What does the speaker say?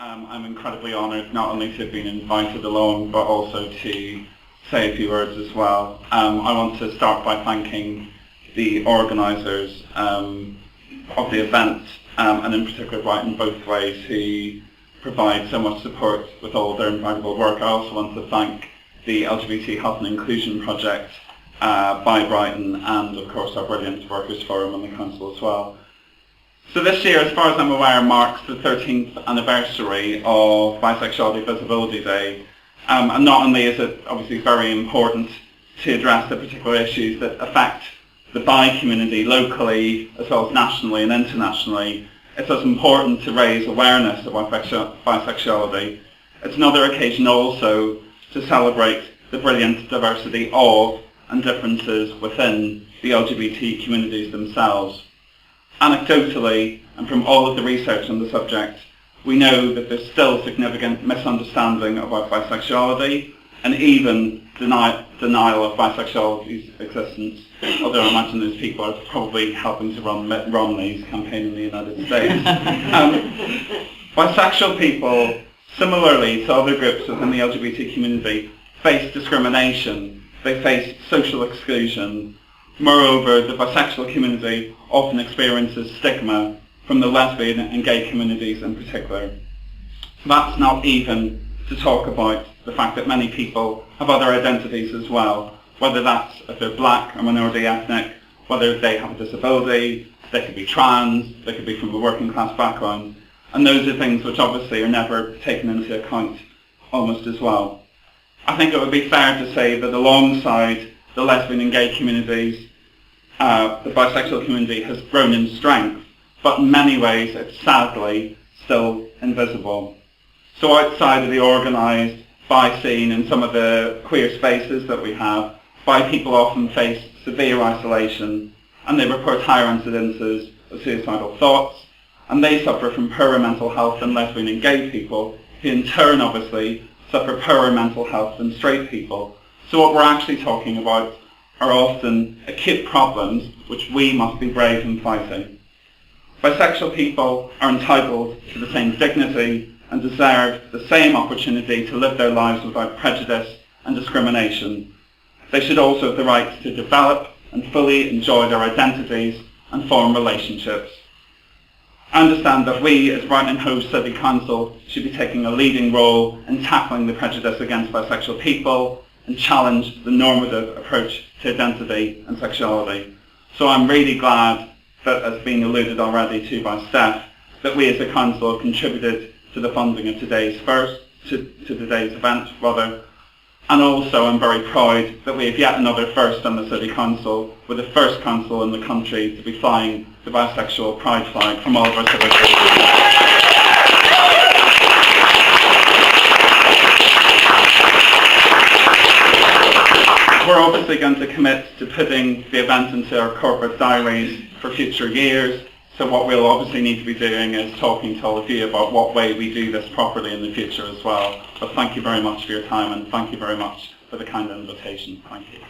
I'm incredibly honoured not only to have been invited along, but also to say a few words as well. I want to start by thanking the organisers of the event, and in particular Brighton both ways, who provide so much support with all their invaluable work. I also want to thank the LGBT Health and Inclusion Project by Brighton, and of course our brilliant Workers Forum and the Council as well. So this year, as far as I'm aware, marks the 13th anniversary of Bisexuality Visibility Day. And not only is it obviously very important to address the particular issues that affect the bi community locally as well as nationally and internationally, it's as important to raise awareness about bisexuality. It's another occasion also to celebrate the brilliant diversity of and differences within the LGBT communities themselves. Anecdotally, and from all of the research on the subject, we know that there's still significant misunderstanding about bisexuality and even denial of bisexuality's existence, although I imagine those people are probably helping to run Mitt Romney's campaign in the United States. Bisexual people, similarly to other groups within the LGBT community, face discrimination, they face social exclusion. Moreover, the bisexual community often experiences stigma from the lesbian and gay communities in particular. That's not even to talk about the fact that many people have other identities as well, whether that's if they're black or minority ethnic, whether they have a disability, they could be trans, they could be from a working class background, and those are things which obviously are never taken into account almost as well. I think it would be fair to say that alongside the lesbian and gay communities, the bisexual community has grown in strength, but in many ways it's sadly still invisible. So outside of the organised bi scene and some of the queer spaces that we have, bi people often face severe isolation, and they report higher incidences of suicidal thoughts, and they suffer from poorer mental health than lesbian and gay people, who in turn obviously suffer poorer mental health than straight people. So what we're actually talking about are often acute problems which we must be brave in fighting. Bisexual people are entitled to the same dignity and deserve the same opportunity to live their lives without prejudice and discrimination. They should also have the right to develop and fully enjoy their identities and form relationships. I understand that we, as Brighton Hove City Council, should be taking a leading role in tackling the prejudice against bisexual people and challenge the normative approach to identity and sexuality. So I'm really glad that, as being alluded already to by Steph, that we as a council have contributed to the funding of today's event, and also I'm very proud that we have yet another first on the City Council. We're the first council in the country to be flying the bisexual pride flag from all of our civic cities. We're obviously going to commit to putting the event into our corporate diaries for future years. So what we'll obviously need to be doing is talking to all of you about what way we do this properly in the future as well. But thank you very much for your time, and thank you very much for the kind invitation. Thank you.